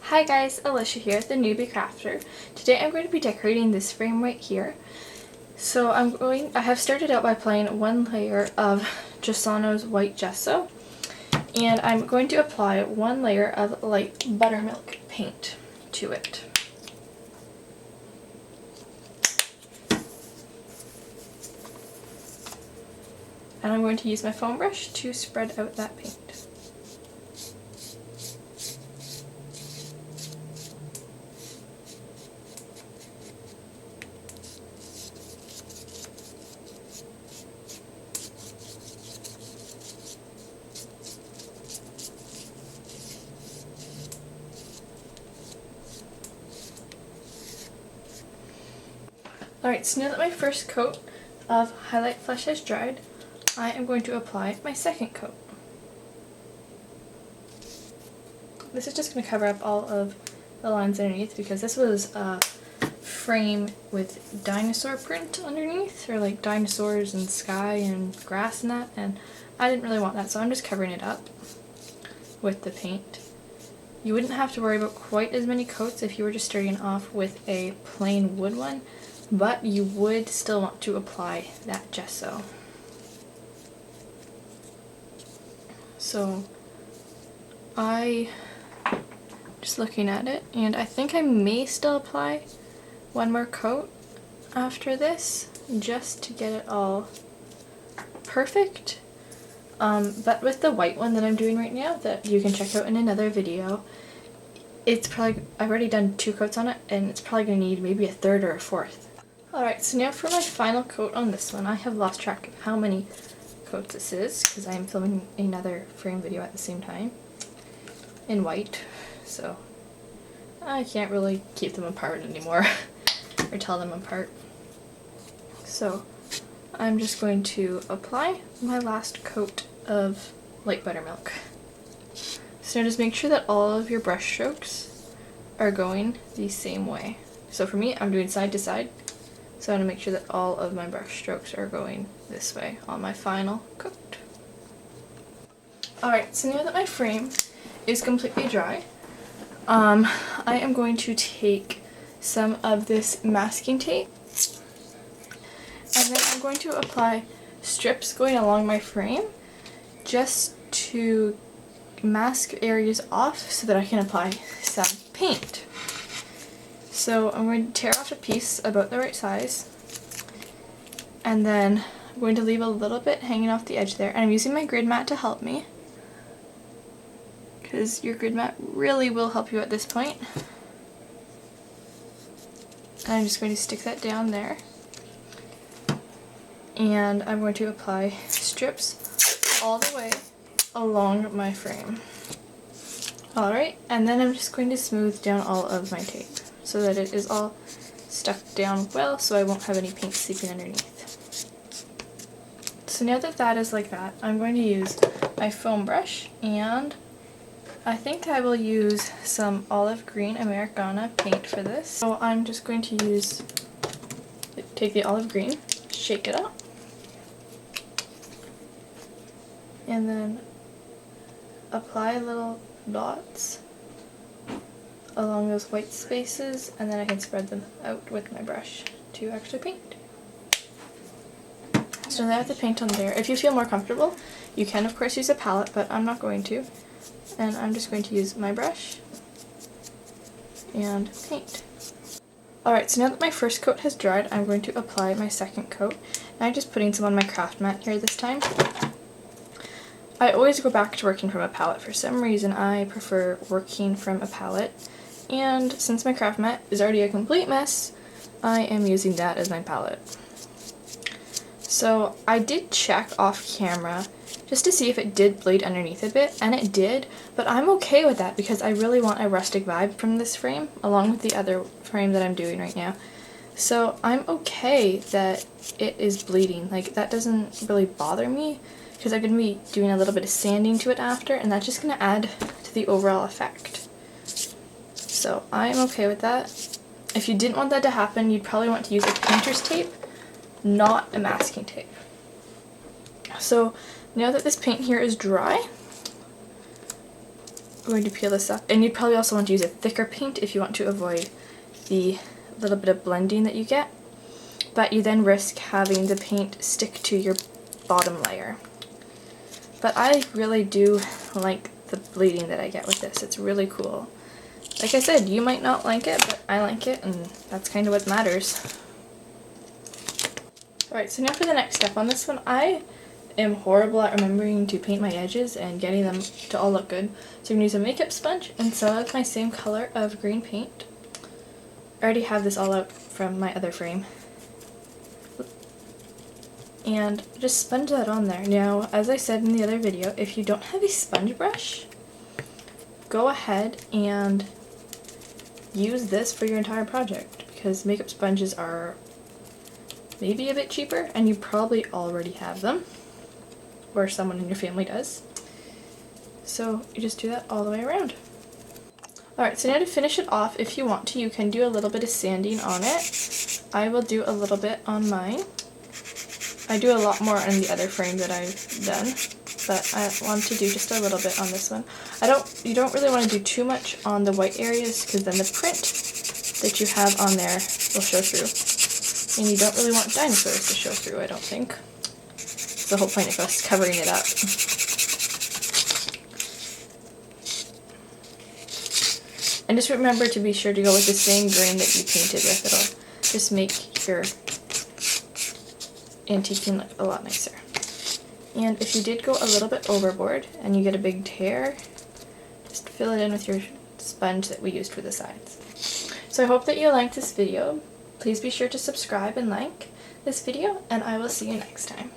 Hi guys, Alicia here, thenewBcrafter. Today I'm going to be decorating this frame right here. So I have started out by applying one layer of Gisano's white gesso, and I'm going to apply one layer of light buttermilk paint to it. And I'm going to use my foam brush to spread out that paint. Alright, so now that my first coat of highlight flesh has dried, I am going to apply my second coat. This is just going to cover up all of the lines underneath because this was a frame with dinosaur print underneath, or like dinosaurs and sky and grass and that, and I didn't really want that, so I'm just covering it up with the paint. You wouldn't have to worry about quite as many coats if you were just starting off with a plain wood one, but you would still want to apply that gesso. So just looking at it, and I think I may still apply one more coat after this just to get it all perfect. But with the white one that I'm doing right now that you can check out in another video, I've already done 2 coats on it, and it's probably going to need maybe a third or a fourth. Alright, so now for my final coat on this one. I have lost track of how many coats this is because I am filming another frame video at the same time in white, so I can't really keep them apart anymore or tell them apart. So I'm just going to apply my last coat of light buttermilk. So now just make sure that all of your brush strokes are going the same way. So for me, I'm doing side to side, so I'm going to make sure that all of my brush strokes are going this way on my final coat. Alright, so now that my frame is completely dry, I am going to take some of this masking tape, and then I'm going to apply strips going along my frame just to mask areas off so that I can apply some paint. So I'm going to tear off a piece about the right size, and then I'm going to leave a little bit hanging off the edge there, and I'm using my grid mat to help me because your grid mat really will help you at this point. And I'm just going to stick that down there, and I'm going to apply strips all the way along my frame. Alright, and then I'm just going to smooth down all of my tape so that it is all stuck down well, so I won't have any paint seeping underneath. So now that that is like that, I'm going to use my foam brush, and I think I will use some olive green Americana paint for this. So I'm just going to take the olive green, shake it up, and then apply little dots along those white spaces, and then I can spread them out with my brush to actually paint. So now I have the paint on there. If you feel more comfortable, you can of course use a palette, but I'm not going to. And I'm just going to use my brush and paint. Alright, so now that my first coat has dried, I'm going to apply my second coat. And I'm just putting some on my craft mat here this time. I always go back to working from a palette. For some reason, I prefer working from a palette. And since my craft mat is already a complete mess, I am using that as my palette. So I did check off camera just to see if it did bleed underneath a bit, and it did, but I'm okay with that because I really want a rustic vibe from this frame, along with the other frame that I'm doing right now. So I'm okay that it is bleeding. Like, that doesn't really bother me because I'm going to be doing a little bit of sanding to it after, and that's just going to add to the overall effect. So I'm okay with that. If you didn't want that to happen, you'd probably want to use a painter's tape, not a masking tape. So now that this paint here is dry, going to peel this up. And you'd probably also want to use a thicker paint if you want to avoid the little bit of blending that you get. But you then risk having the paint stick to your bottom layer. But I really do like the bleeding that I get with this. It's really cool. Like I said, you might not like it, but I like it, and that's kind of what matters. Alright, so now for the next step on this one. I am horrible at remembering to paint my edges and getting them to all look good. So I'm going to use a makeup sponge and so I have my same color of green paint. I already have this all out from my other frame. And just sponge that on there. Now, as I said in the other video, if you don't have a sponge brush, go ahead and use this for your entire project, because makeup sponges are maybe a bit cheaper and you probably already have them, or someone in your family does. So you just do that all the way around. Alright, so now to finish it off, if you want to, you can do a little bit of sanding on it. I will do a little bit on mine. I do a lot more on the other frame that I've done, but I want to do just a little bit on this one. You don't really want to do too much on the white areas, because then the print that you have on there will show through. And you don't really want dinosaurs to show through, I don't think. It's the whole point of us covering it up. And just remember to be sure to go with the same grain that you painted with. It'll just make your antiquing look a lot nicer. And if you did go a little bit overboard and you get a big tear, just fill it in with your sponge that we used for the sides. So I hope that you liked this video. Please be sure to subscribe and like this video, and I will see you next time.